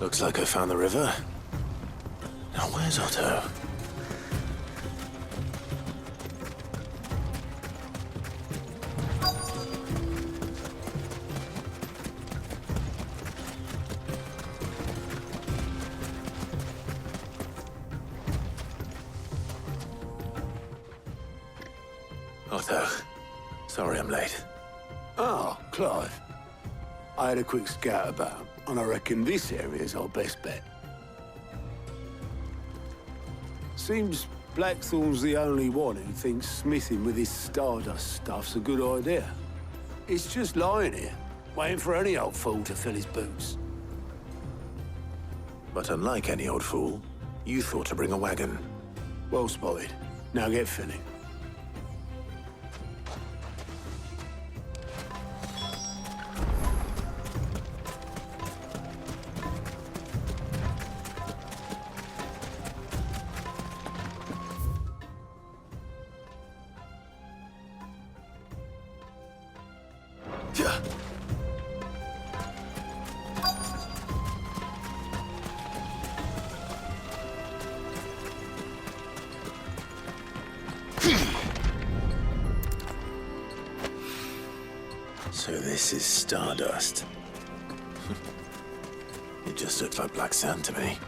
Looks like I found the river. Now where's Otto? Otto, sorry I'm late. Ah, Clive. I had a quick scout about, and I reckon this area's our best bet. Seems Blackthorn's the only one who thinks smithing with his Stardust stuff's a good idea. It's just lying here, waiting for any old fool to fill his boots. But unlike any old fool, you thought to bring a wagon. Well spotted. Now get filling. So this is Stardust. It just looks like black sand to me.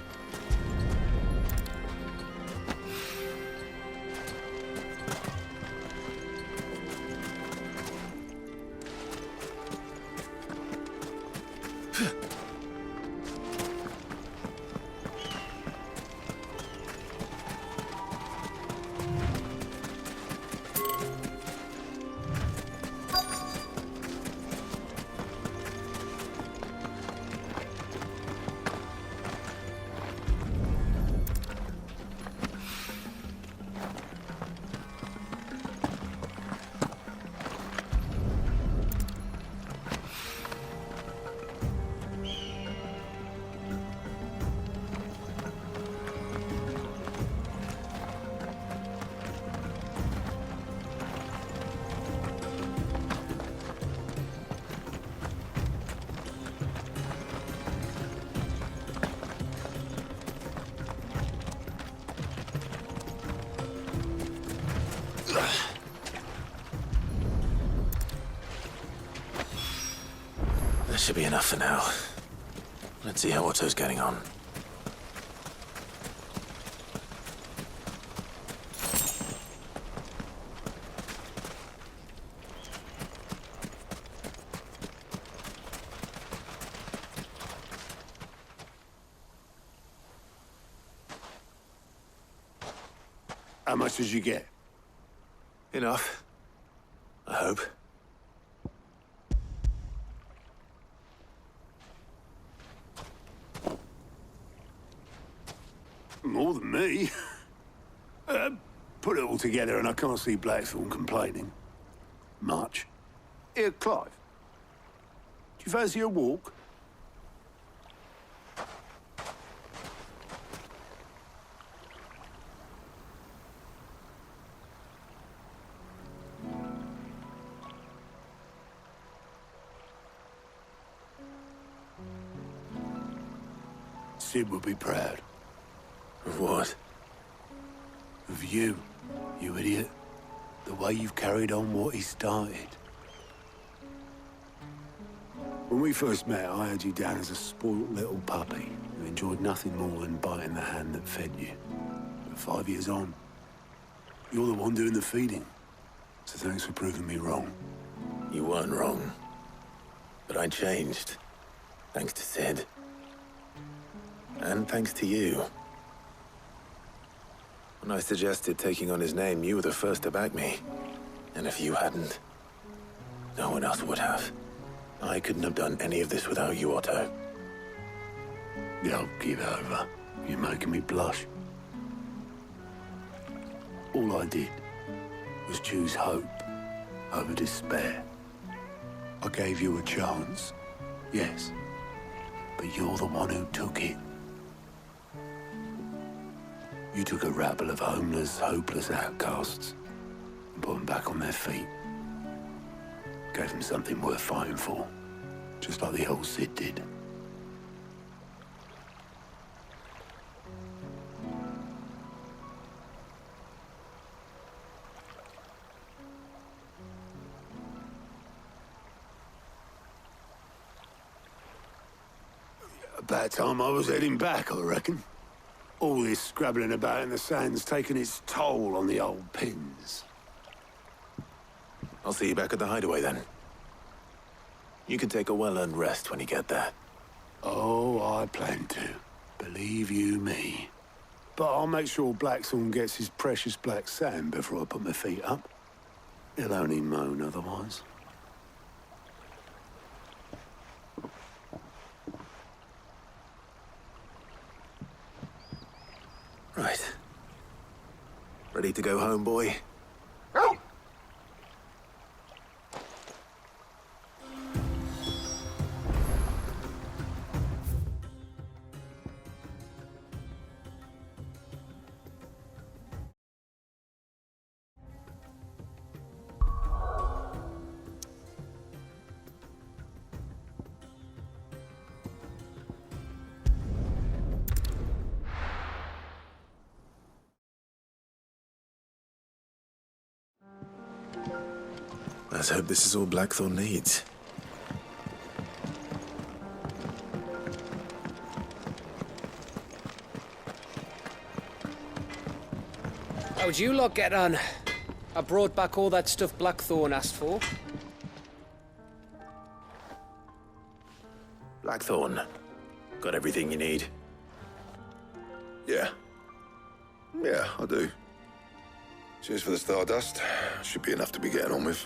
That should be enough for now. Let's see how Otto's getting on. How much did you get? Enough. I hope. More than me. Put it all together and I can't see Blackthorn complaining. Much. Here, Clive. Do you fancy a walk? Sid would be proud. Of what? Of you, you idiot. The way you've carried on what he started. When we first met, I had you down as a spoilt little puppy who enjoyed nothing more than biting the hand that fed you. But 5 years on, you're the one doing the feeding. So thanks for proving me wrong. You weren't wrong. But I changed. Thanks to Sid. And thanks to you. When I suggested taking on his name, you were the first to back me. And if you hadn't, no one else would have. I couldn't have done any of this without you, Otto. Don't give over. You're making me blush. All I did was choose hope over despair. I gave you a chance, yes, but you're the one who took it. You took a rabble of homeless, hopeless outcasts and put them back on their feet. Gave them something worth fighting for, just like the old Sid did. About time I was heading back, I reckon. All this scrabbling about in the sand's taken its toll on the old pins. I'll see you back at the hideaway then. You can take a well-earned rest when you get there. Oh, I plan to. Believe you me. But I'll make sure Blackthorn gets his precious black sand before I put my feet up. He'll only moan otherwise. Right. Ready to go home, boy? Let's hope this is all Blackthorn needs. How'd you lot get on? I brought back all that stuff Blackthorn asked for. Blackthorn, got everything you need? Yeah. Yeah, I do. Cheers for the stardust. Should be enough to be getting on with.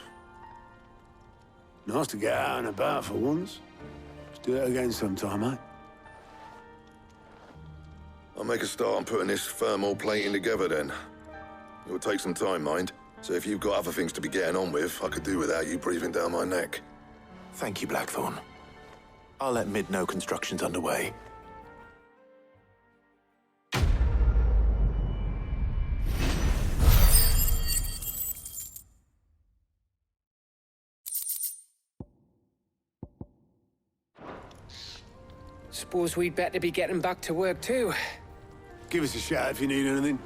Nice to get out and about for once. Let's do it again sometime, eh? I'll make a start on putting this thermal plating together then. It will take some time, mind. So if you've got other things to be getting on with, I could do without you breathing down my neck. Thank you, Blackthorn. I'll let Mid know construction's underway. Suppose we'd better be getting back to work too. Give us a shout if you need anything.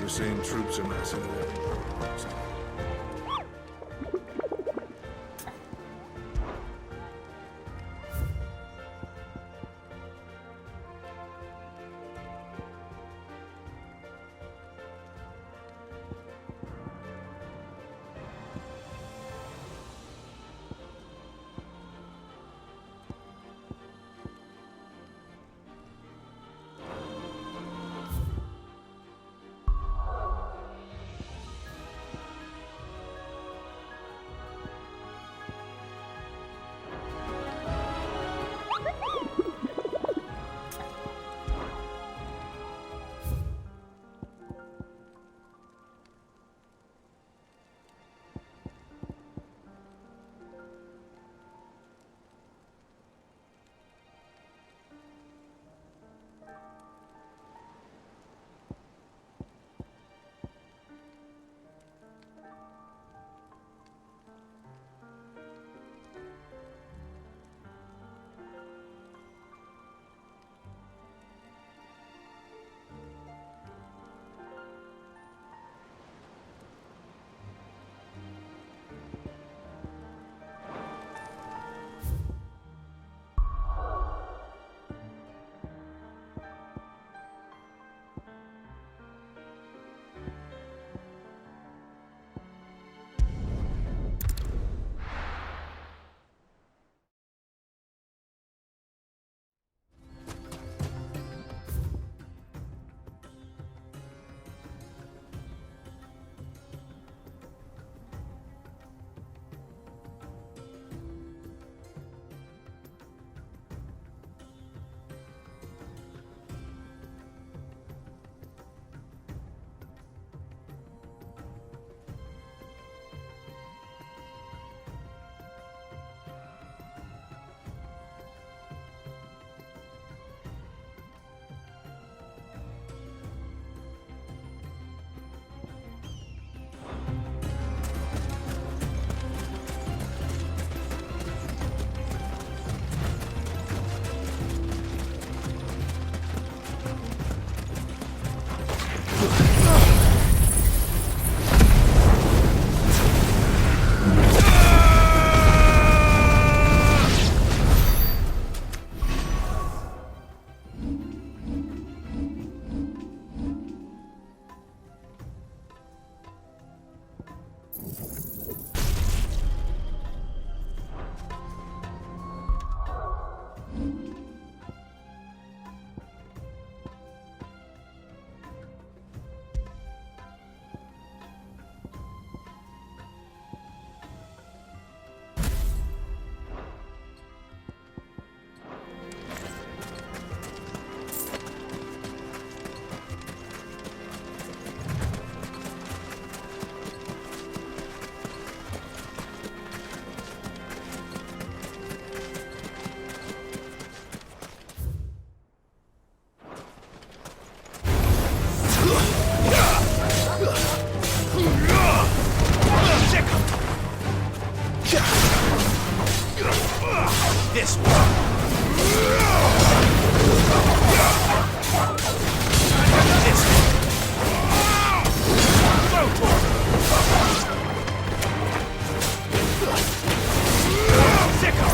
You're saying troops are massing it. This one. This one. Go for it. Sicker.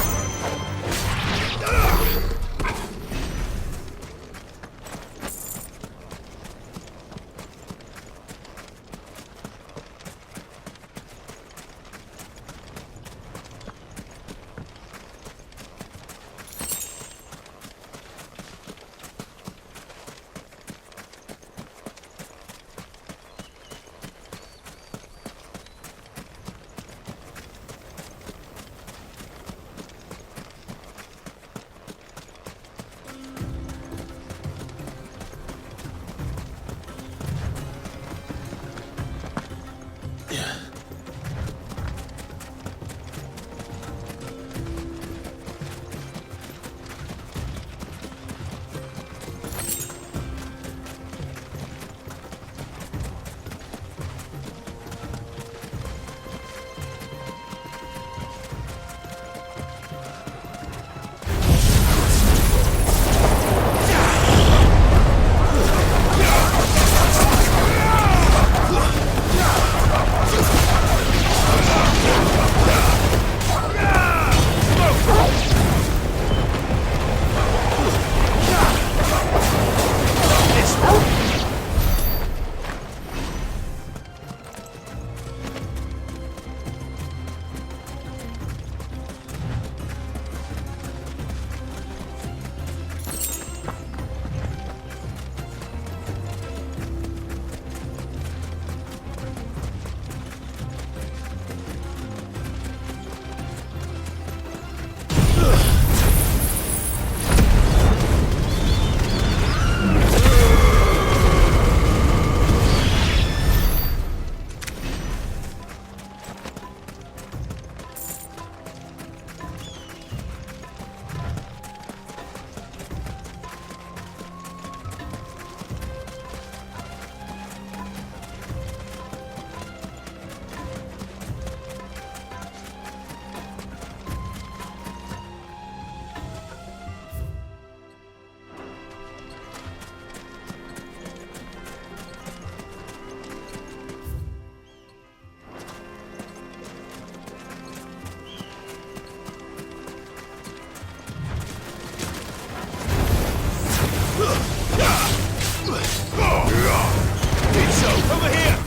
Over here!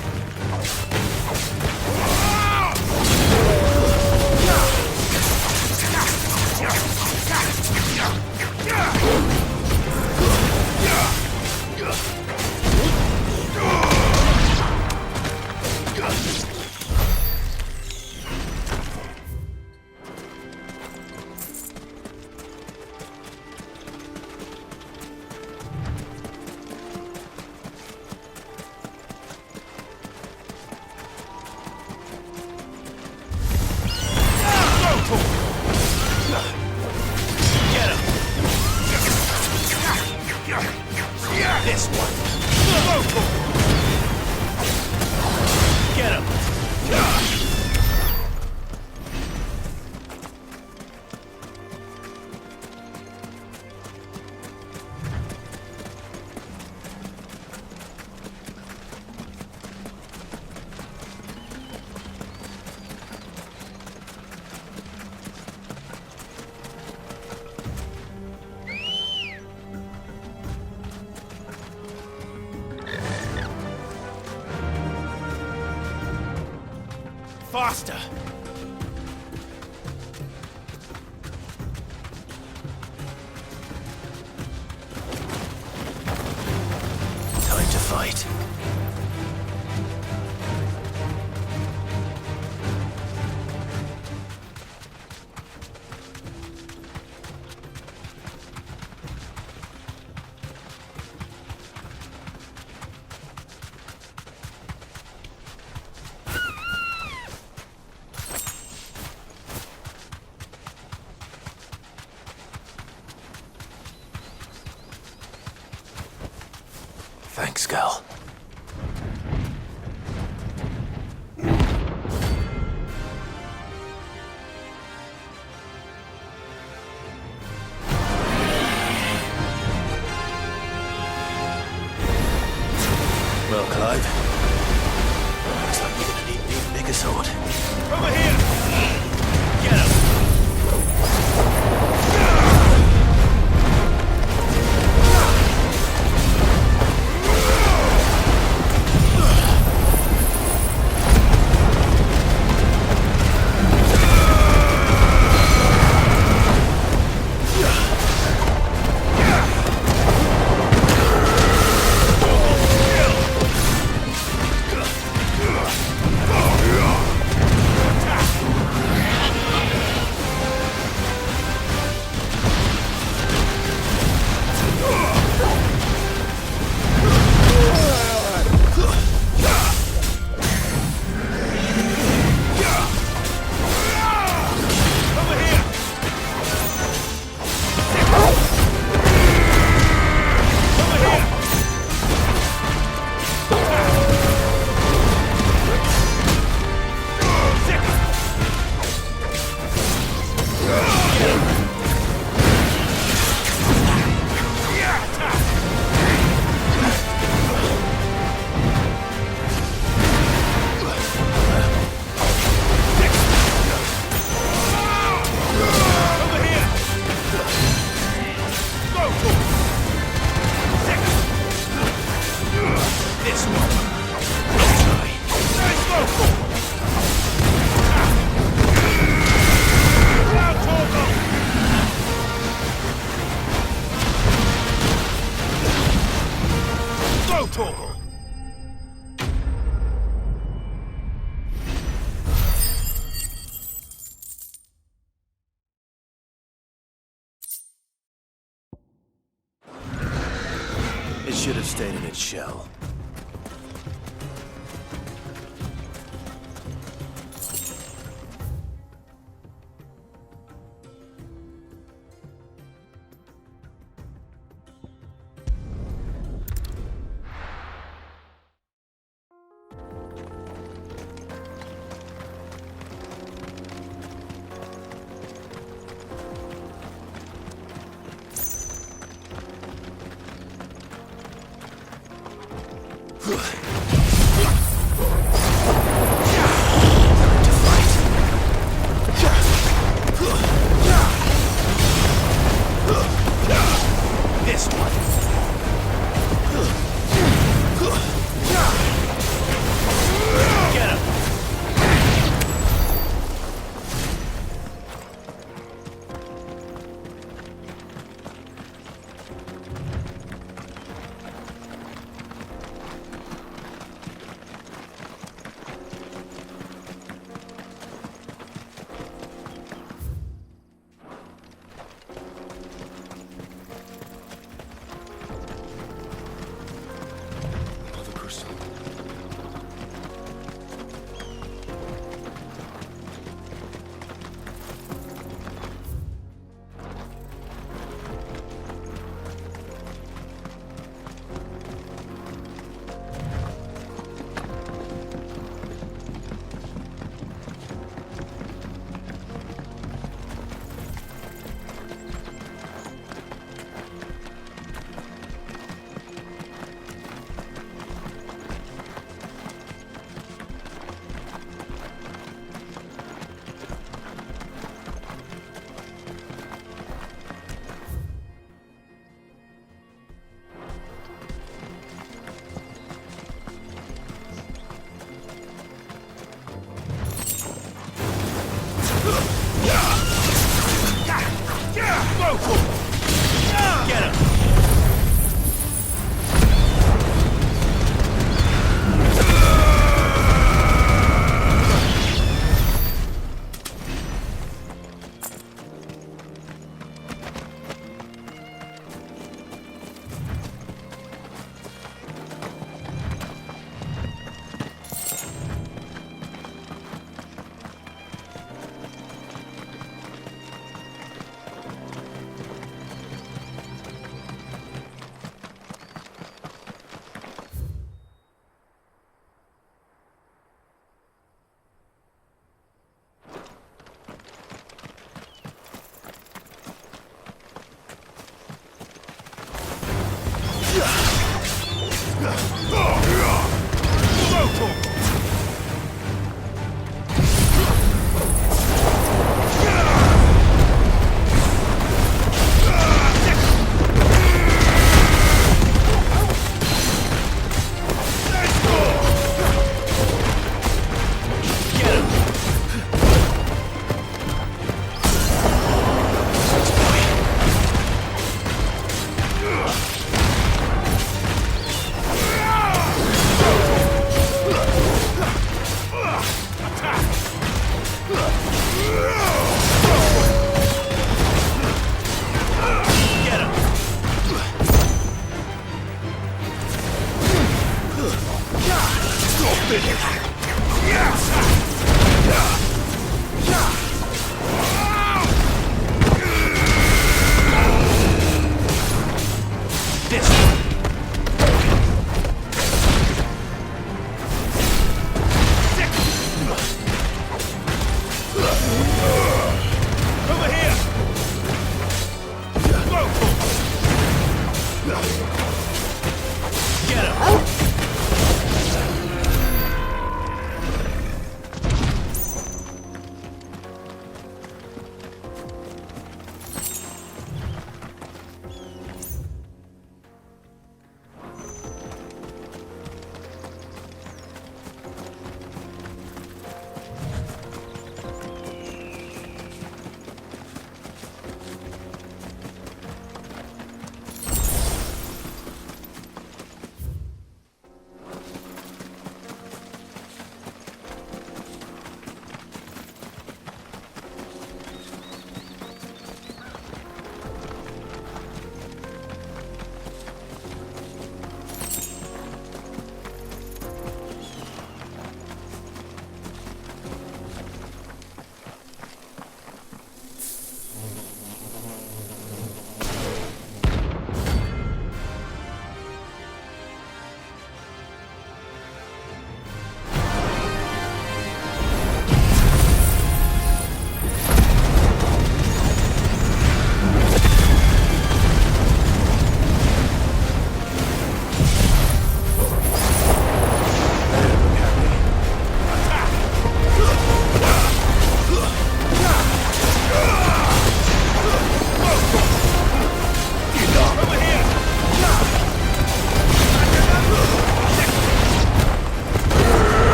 This one. Go for it. Get him. Faster! Time to fight. Thanks, girl. should have stayed in its shell.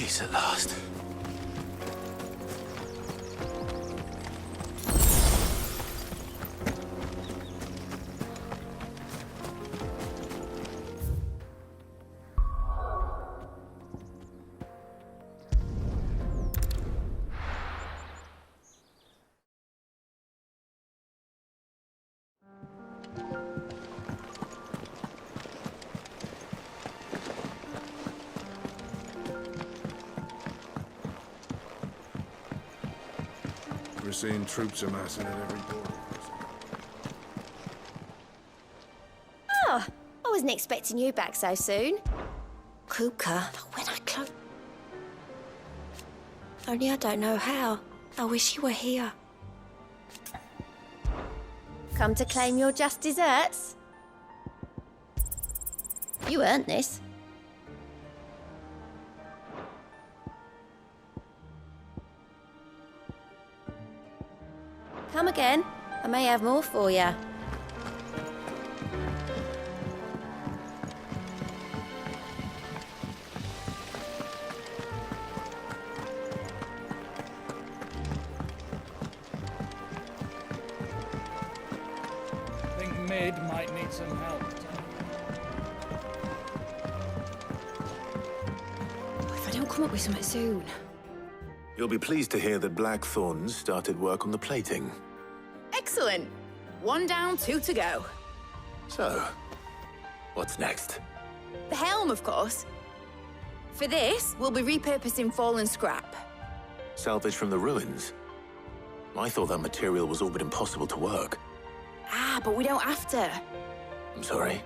Peace at last. We're seeing troops amassing at every door. Oh, I wasn't expecting you back so soon. Kuka, when I close... Only I don't know how. I wish you were here. Come to claim your just desserts? You earned this. Come again. I may have more for you. I think Mid might need some help. If I don't come up with something soon. You'll be pleased to hear that Blackthorn's started work on the plating. Excellent. 1 down, 2 to go. So, what's next? The helm, of course. For this, we'll be repurposing fallen scrap. Salvage from the ruins? I thought that material was all but impossible to work. Ah, but we don't have to. I'm sorry.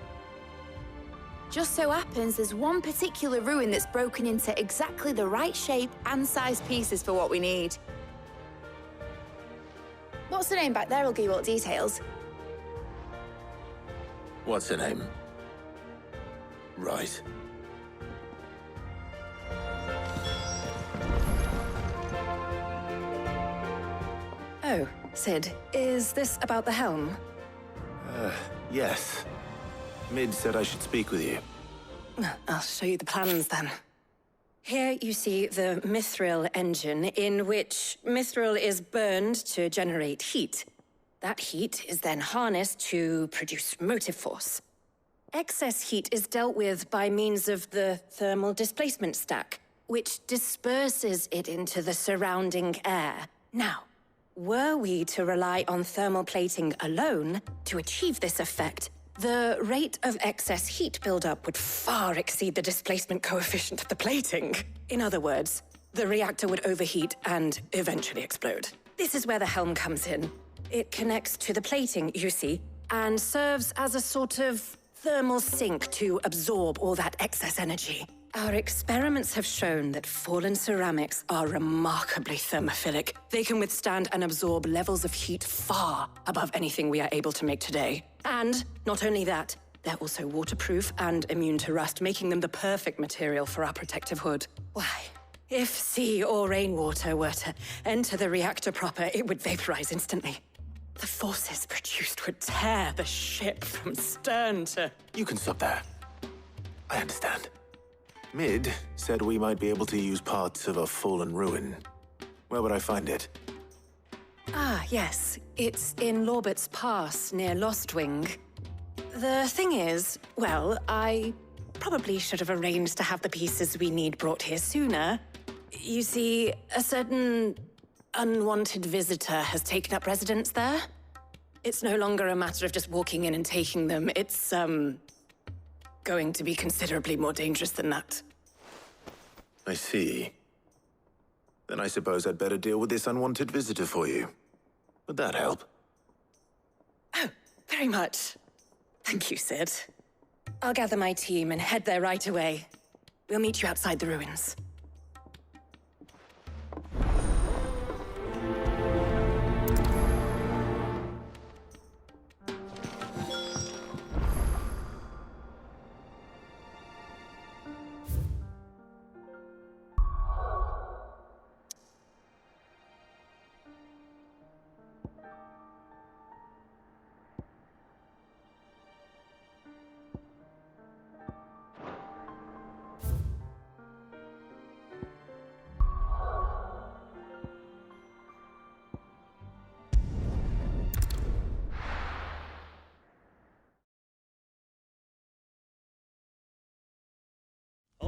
Just so happens there's one particular ruin that's broken into exactly the right shape and size pieces for what we need. What's the name back there? I'll give you all the details. What's her name? Right. Oh, Sid, is this about the helm? Yes. Mid said I should speak with you. I'll show you the plans then. Here you see the mithril engine, in which mithril is burned to generate heat. That heat is then harnessed to produce motive force. Excess heat is dealt with by means of the thermal displacement stack, which disperses it into the surrounding air. Now, were we to rely on thermal plating alone to achieve this effect, the rate of excess heat buildup would far exceed the displacement coefficient of the plating. In other words, the reactor would overheat and eventually explode. This is where the helm comes in. It connects to the plating, you see, and serves as a sort of thermal sink to absorb all that excess energy. Our experiments have shown that fallen ceramics are remarkably thermophilic. They can withstand and absorb levels of heat far above anything we are able to make today. And not only that, they're also waterproof and immune to rust, making them the perfect material for our protective hood. Why, if sea or rainwater were to enter the reactor proper, it would vaporize instantly. The forces produced would tear the ship from stern to... You can stop there. I understand. Mid said we might be able to use parts of a fallen ruin. Where would I find it? Ah, yes. It's in Lorbert's Pass, near Lostwing. The thing is, well, I probably should have arranged to have the pieces we need brought here sooner. You see, a certain unwanted visitor has taken up residence there. It's no longer a matter of just walking in and taking them. It's, going to be considerably more dangerous than that. I see. Then I suppose I'd better deal with this unwanted visitor for you. Would that help? Oh, very much. Thank you, Sid. I'll gather my team and head there right away. We'll meet you outside the ruins.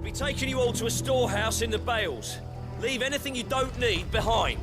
I'll be taking you all to a storehouse in the Bales. Leave anything you don't need behind.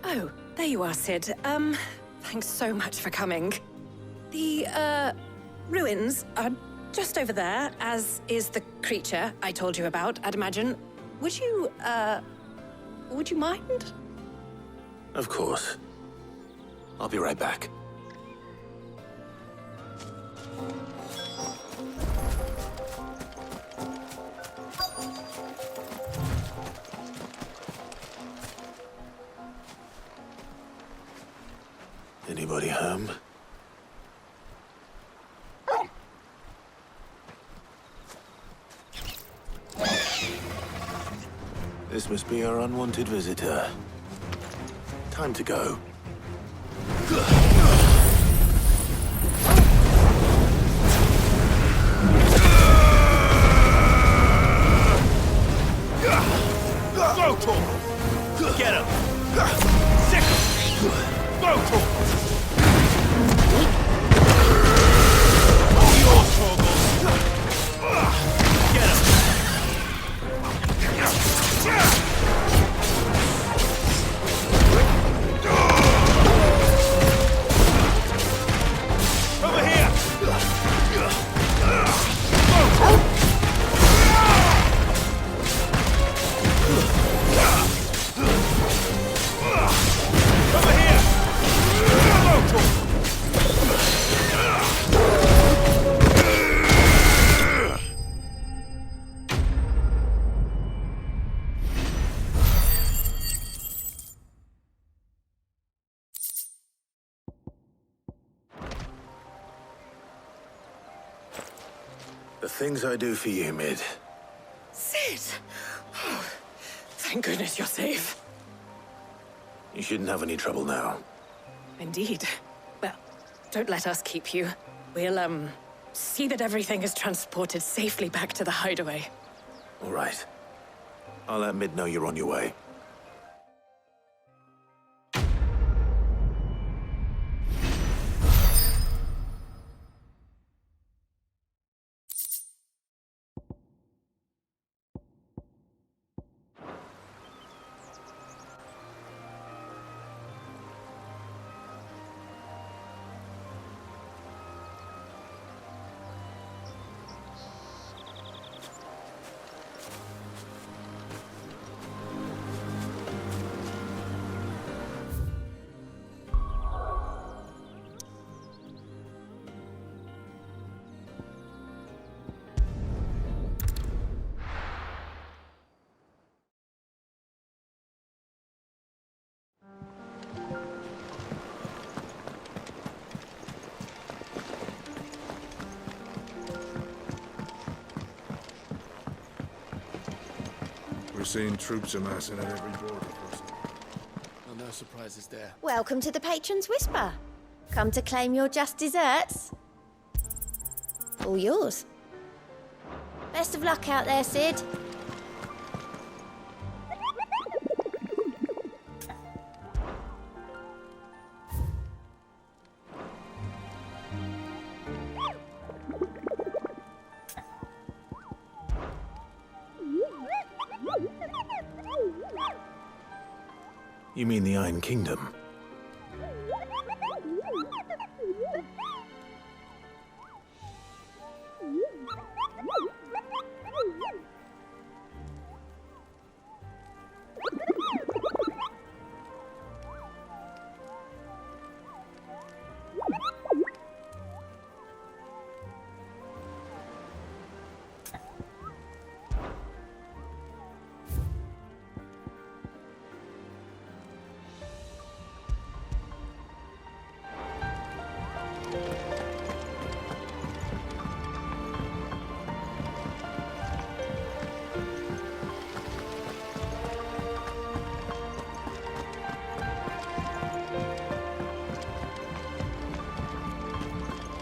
Oh, there you are, Sid. Thanks so much for coming. The, ruins are just over there, as is the creature I told you about, I'd imagine. Would you mind? Of course. I'll be right back. Anybody home? This must be our unwanted visitor. Time to go. Go, Torgal! Get him! Sick him! Go, Torgal! All yours, Torgal! Get him! Over here! Go! Over here! The things I do for you, Mid. Sid! Oh, thank goodness you're safe. You shouldn't have any trouble now. Indeed. Well, don't let us keep you. We'll, see that everything is transported safely back to the hideaway. All right. I'll let Mid know you're on your way. We're seeing troops amassing at every border crossing. No surprises there. Welcome to the Patron's Whisper. Come to claim your just desserts? All yours. Best of luck out there, Sid. You mean the Iron Kingdom?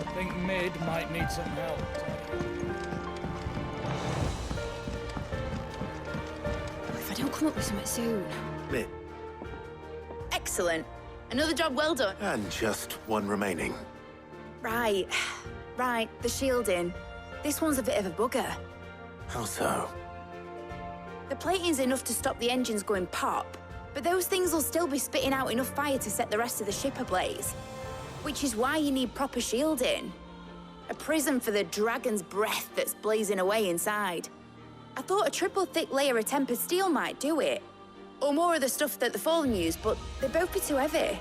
I think Mid might need some help. If I don't come up with something soon. Mid. Excellent. Another job well done. And just one remaining. Right. Right, the shielding. This one's a bit of a bugger. How so? The plating's enough to stop the engines going pop, but those things will still be spitting out enough fire to set the rest of the ship ablaze. Which is why you need proper shielding. A prism for the dragon's breath that's blazing away inside. I thought a triple thick layer of tempered steel might do it. Or more of the stuff that the Fallen use, but they'd both be too heavy.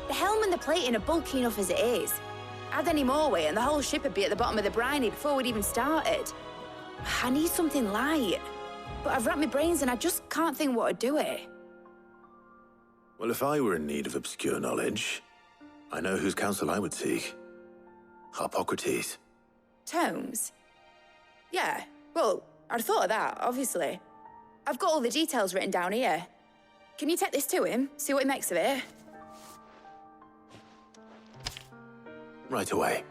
The helm and the plating are bulky enough as it is. Add any more weight and the whole ship would be at the bottom of the briny before we'd even started. I need something light. But I've racked my brains and I just can't think what would do it. Well, if I were in need of obscure knowledge, I know whose counsel I would seek. Harpocrates. Tomes? Yeah, well, I'd thought of that, obviously. I've got all the details written down here. Can you take this to him, see what he makes of it? Right away.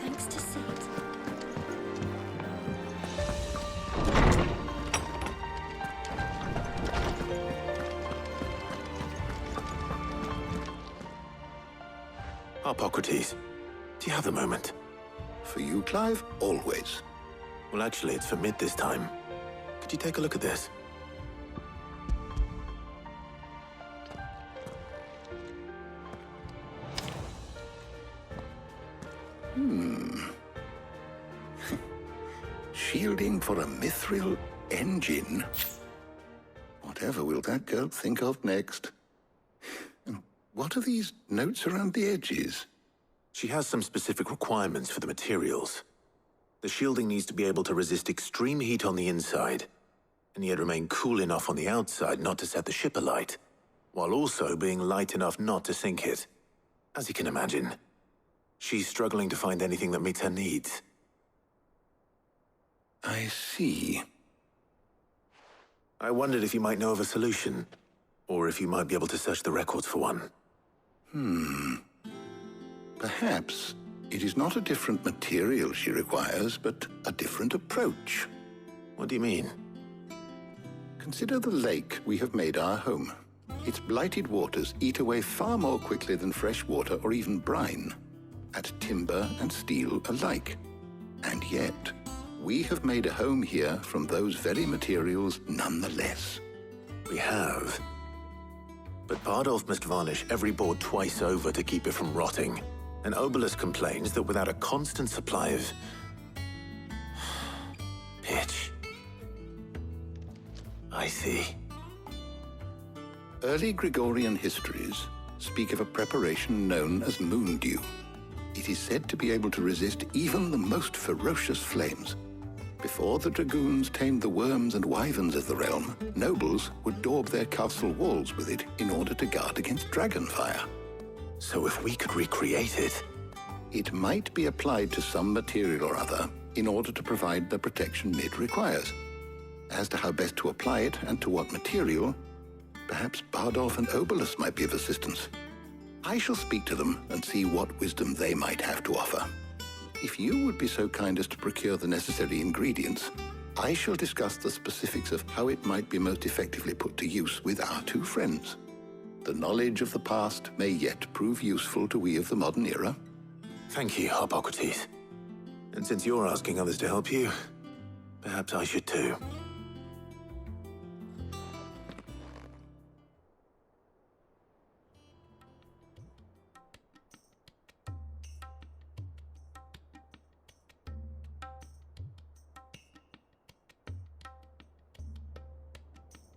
Thanks to Sid. Harpocrates, do you have a moment? For you, Clive, always. Well, actually, it's for Mid this time. Could you take a look at this? Shielding for a mithril engine? Whatever will that girl think of next? And what are these notes around the edges? She has some specific requirements for the materials. The shielding needs to be able to resist extreme heat on the inside, and yet remain cool enough on the outside not to set the ship alight, while also being light enough not to sink it. As you can imagine, she's struggling to find anything that meets her needs. I see. I wondered if you might know of a solution, or if you might be able to search the records for one. Perhaps it is not a different material she requires, but a different approach. What do you mean? Consider the lake we have made our home. Its blighted waters eat away far more quickly than fresh water or even brine, at timber and steel alike. And yet, we have made a home here from those very materials nonetheless. We have. But Bardolph must varnish every board twice over to keep it from rotting. And Obelus complains that without a constant supply of... pitch. I see. Early Gregorian histories speak of a preparation known as moon dew. It is said to be able to resist even the most ferocious flames. Before the dragoons tamed the worms and wyverns of the realm, nobles would daub their castle walls with it in order to guard against dragon fire. So if we could recreate it... It might be applied to some material or other in order to provide the protection Mid requires. As to how best to apply it and to what material, perhaps Bardolph and Obelus might be of assistance. I shall speak to them and see what wisdom they might have to offer. If you would be so kind as to procure the necessary ingredients, I shall discuss the specifics of how it might be most effectively put to use with our two friends. The knowledge of the past may yet prove useful to we of the modern era. Thank you, Hippocrates. And since you're asking others to help you, perhaps I should too.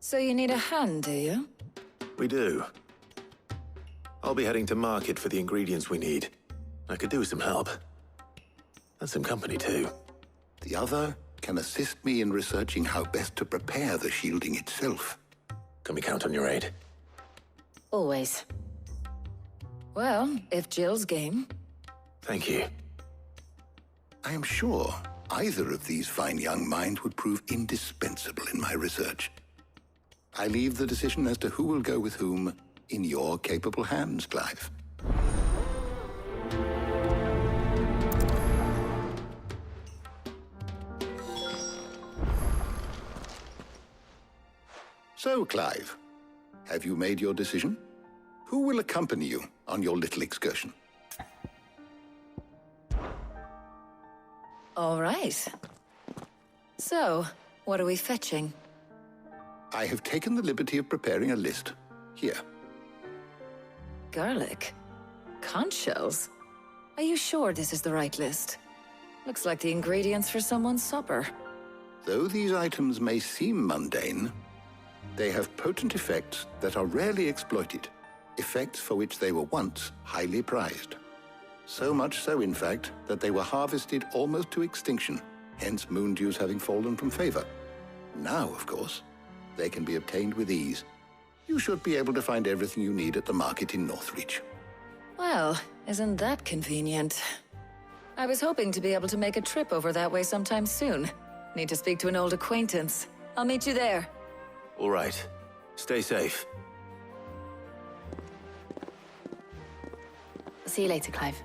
So you need a hand, do you? We do. I'll be heading to market for the ingredients we need. I could do with some help. And some company, too. The other can assist me in researching how best to prepare the shielding itself. Can we count on your aid? Always. Well, if Jill's game. Thank you. I am sure either of these fine young minds would prove indispensable in my research. I leave the decision as to who will go with whom in your capable hands, Clive. So, Clive, have you made your decision? Who will accompany you on your little excursion? All right. So, what are we fetching? I have taken the liberty of preparing a list. Here. Garlic? Conch shells? Are you sure this is the right list? Looks like the ingredients for someone's supper. Though these items may seem mundane, they have potent effects that are rarely exploited, effects for which they were once highly prized. So much so, in fact, that they were harvested almost to extinction, hence moon dews having fallen from favor. Now, of course, they can be obtained with ease. You should be able to find everything you need at the market in Northreach. Well, isn't that convenient? I was hoping to be able to make a trip over that way sometime soon. Need to speak to an old acquaintance. I'll meet you there. All right. Stay safe. See you later, Clive.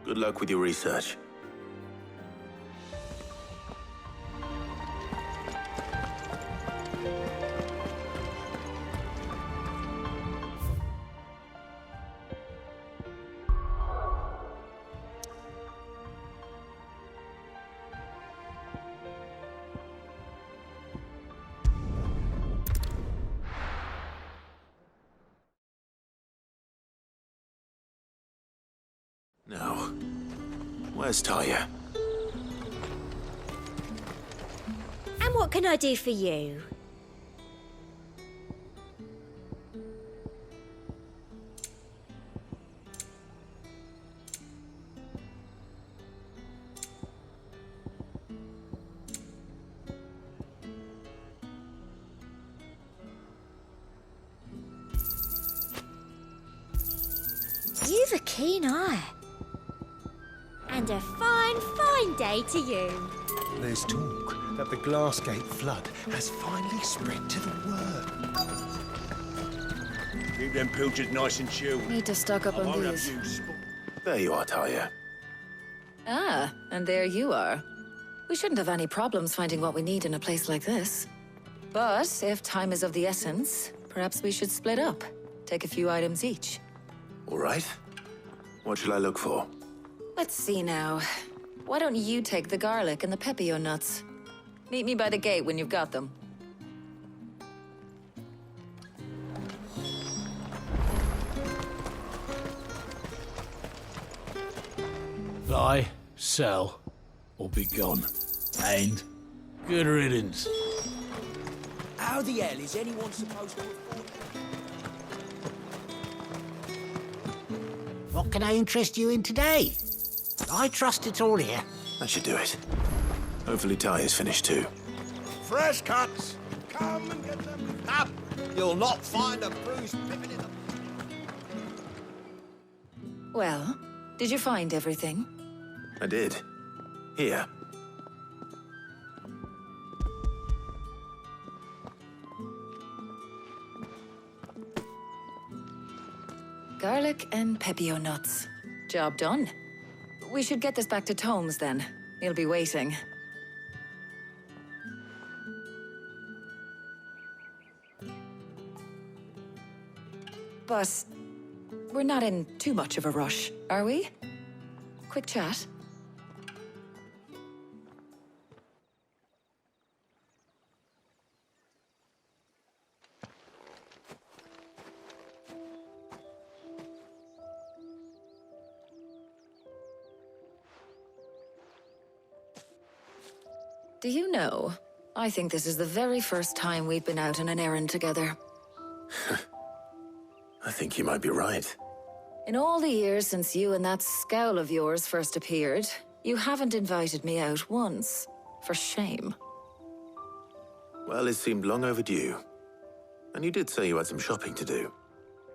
Good luck with your research. Now, where's Taya? And what can I do for you? You've a keen eye. And a fine, fine day to you. There's talk that the Glassgate flood has finally spread to the world. Keep them pilchards nice and chilled. Need to stock up on these. There you are, Taya. Ah, and there you are. We shouldn't have any problems finding what we need in a place like this. But if time is of the essence, perhaps we should split up. Take a few items each. All right. What shall I look for? Let's see now. Why don't you take the garlic and the pepio nuts? Meet me by the gate when you've got them. Buy, sell, or be gone. And good riddance. How the hell is anyone supposed to afford What can I interest you in today? I trust it's all here. That should do it. Hopefully Ty is finished too. Fresh cuts! Come and get them. Up! You'll not find a bruised pippin in the... Well, did you find everything? I did. Here. Garlic and pepio nuts. Job done. We should get this back to Tomes then. He'll be waiting. But we're not in too much of a rush, are we? Quick chat. Do you know, I think this is the very first time we've been out on an errand together. I think you might be right. In all the years since you and that scowl of yours first appeared, you haven't invited me out once. For shame. Well, it seemed long overdue. And you did say you had some shopping to do.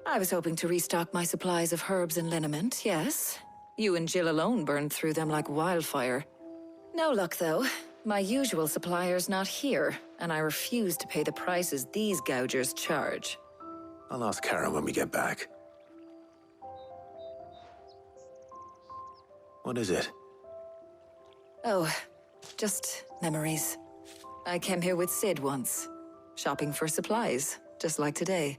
I was hoping to restock my supplies of herbs and liniment, yes. You and Jill alone burned through them like wildfire. No luck, though. My usual supplier's not here, and I refuse to pay the prices these gougers charge. I'll ask Karen when we get back. What is it? Oh, just memories. I came here with Sid once, shopping for supplies, just like today.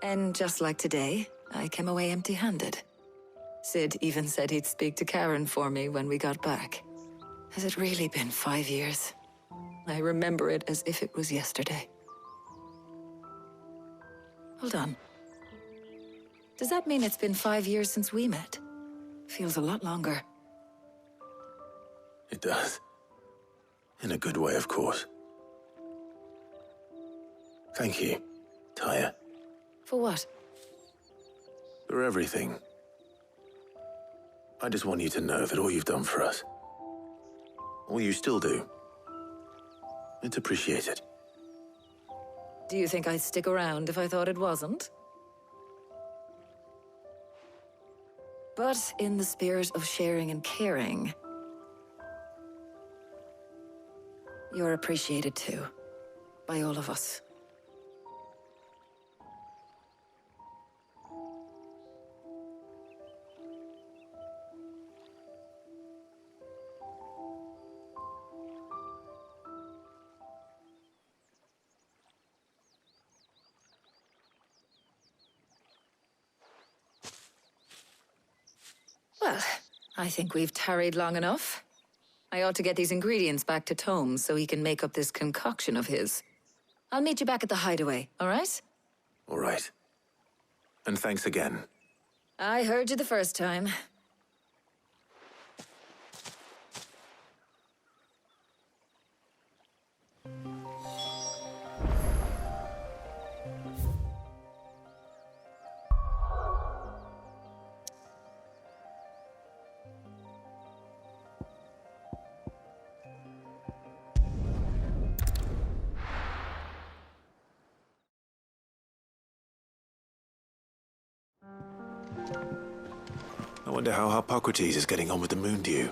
And just like today, I came away empty-handed. Sid even said he'd speak to Karen for me when we got back. Has it really been 5 years? I remember it as if it was yesterday. Hold on. Does that mean it's been 5 years since we met? Feels a lot longer. It does. In a good way, of course. Thank you, Taya. For what? For everything. I just want you to know that all you've done for us, all you still do, it's appreciated. Do you think I'd stick around if I thought it wasn't? But in the spirit of sharing and caring, you're appreciated too, by all of us. Well, I think we've tarried long enough. I ought to get these ingredients back to Tomes so he can make up this concoction of his. I'll meet you back at the hideaway, all right? All right. And thanks again. I heard you the first time. I wonder how Hippocrates is getting on with the moon dew.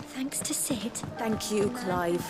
Thanks to Sid. Thank you, Clive.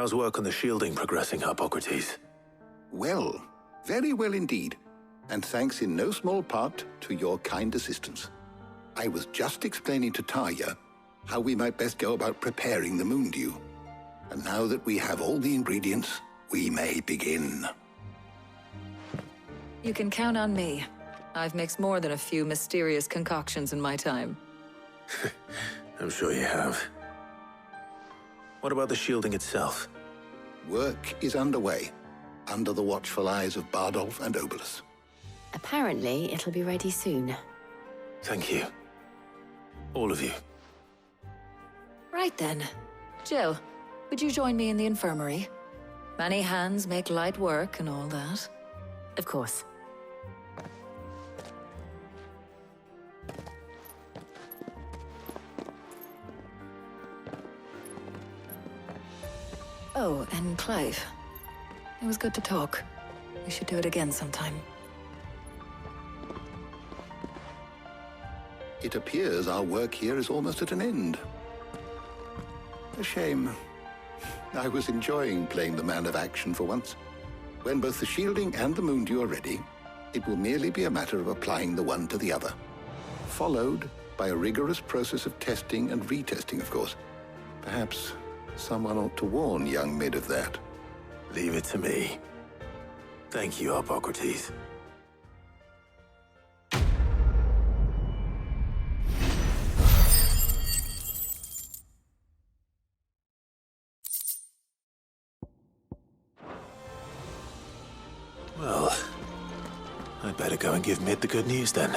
How's work on the shielding progressing, Hippocrates? Well, very well indeed. And thanks in no small part to your kind assistance. I was just explaining to Tarja how we might best go about preparing the moon dew. And now that we have all the ingredients, we may begin. You can count on me. I've mixed more than a few mysterious concoctions in my time. I'm sure you have. What about the shielding itself? Work is underway, under the watchful eyes of Bardolph and Obolus. Apparently, it'll be ready soon. Thank you. All of you. Right then. Jill, would you join me in the infirmary? Many hands make light work and all that. Of course. Oh, and Clive. It was good to talk. We should do it again sometime. It appears our work here is almost at an end. A shame. I was enjoying playing the man of action for once. When both the shielding and the moon dew are ready, it will merely be a matter of applying the one to the other. Followed by a rigorous process of testing and retesting, of course. Perhaps someone ought to warn young Mid of that. Leave it to me. Thank you, Hippocrates. Well, I'd better go and give Mid the good news then.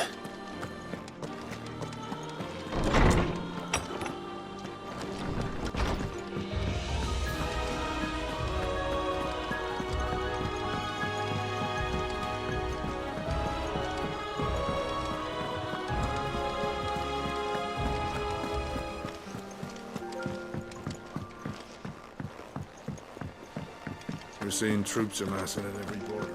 We're seeing troops amassing at every border.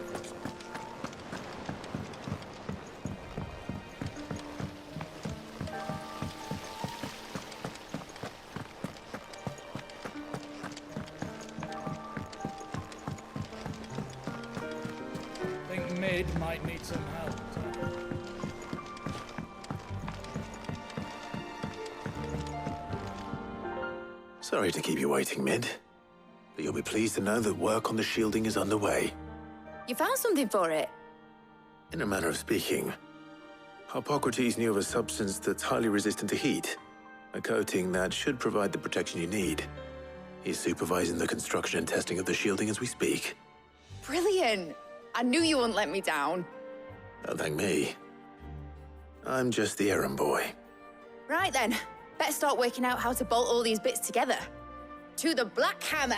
I think Mid might need some help. Sorry to keep you waiting, Mid. But you'll be pleased to know that work on the shielding is underway. You found something for it? In a manner of speaking, Hippocrates knew of a substance that's highly resistant to heat, a coating that should provide the protection you need. He's supervising the construction and testing of the shielding as we speak. Brilliant! I knew you wouldn't let me down. Don't thank me. I'm just the errand boy. Right then, better start working out how to bolt all these bits together. To the Black Hammer!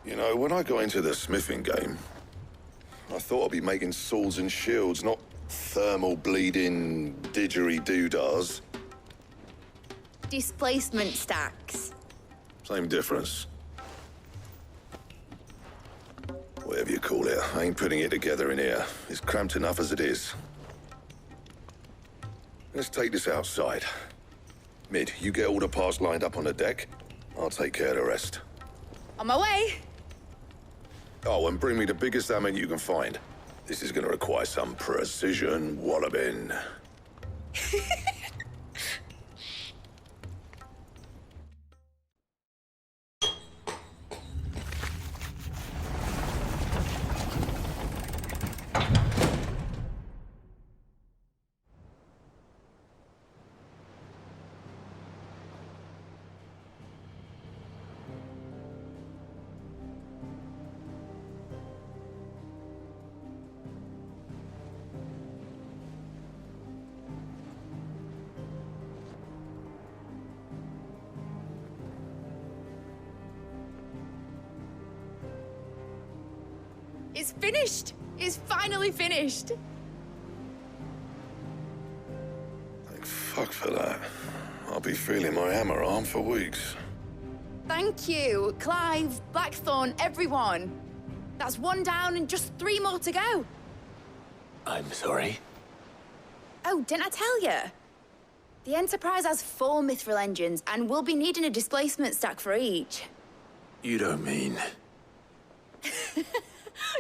You know, when I got into the smithing game, I thought I'd be making swords and shields, not thermal bleeding didgeridoo-dahs. Displacement stacks. Same difference. Whatever you call it, I ain't putting it together in here. It's cramped enough as it is. Let's take this outside. Mid, you get all the parts lined up on the deck. I'll take care of the rest. On my way! Oh, and bring me the biggest hammer you can find. This is gonna require some precision walloping. It's finished! It's finally finished! Thank fuck for that. I'll be feeling my hammer arm for weeks. Thank you, Clive, Blackthorn, everyone. That's 1 down and just 3 more to go. I'm sorry? Oh, didn't I tell you? The Enterprise has 4 mithril engines, and we'll be needing a displacement stack for each. You don't mean...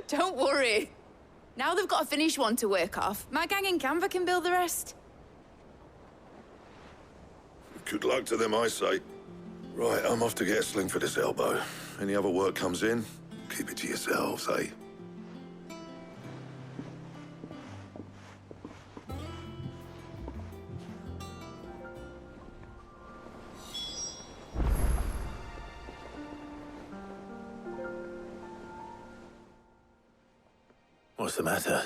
Don't worry. Now they've got a finished one to work off. My gang in Canva can build the rest. Good luck to them, I say. Right, I'm off to get a sling for this elbow. Any other work comes in, keep it to yourselves, eh? What's the matter?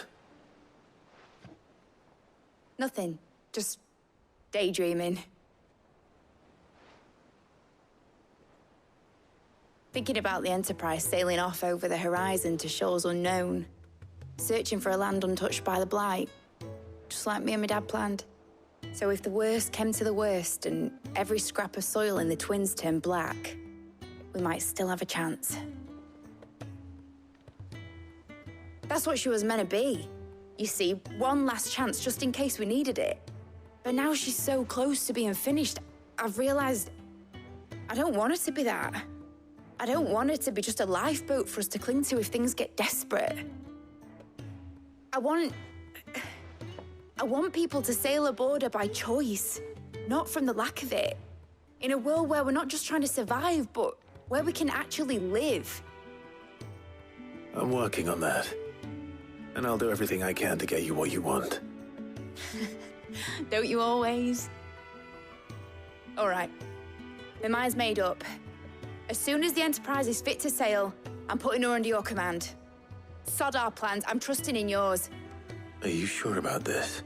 Nothing. Just daydreaming. Thinking about the Enterprise sailing off over the horizon to shores unknown. Searching for a land untouched by the Blight. Just like me and my dad planned. So if the worst came to the worst and every scrap of soil in the Twins turned black, we might still have a chance. That's what she was meant to be. You see, one last chance just in case we needed it. But now she's so close to being finished, I've realized I don't want her to be that. I don't want her to be just a lifeboat for us to cling to if things get desperate. I want people to sail aboard her by choice, not from the lack of it. In a world where we're not just trying to survive, but where we can actually live. I'm working on that. And I'll do everything I can to get you what you want. Don't you always? All right. My mind's made up. As soon as the Enterprise is fit to sail, I'm putting her under your command. Sod our plans, I'm trusting in yours. Are you sure about this?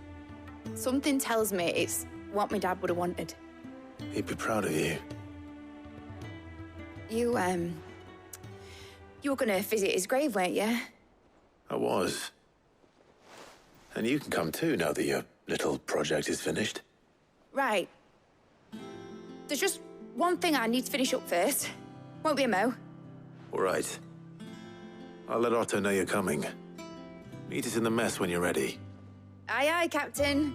Something tells me it's what my dad would have wanted. He'd be proud of you. You were gonna visit his grave, weren't you? I was. And you can come too now that your little project is finished. Right. There's just one thing I need to finish up first. Won't be a mo. All right. I'll let Otto know you're coming. Meet us in the mess when you're ready. Aye, aye, Captain.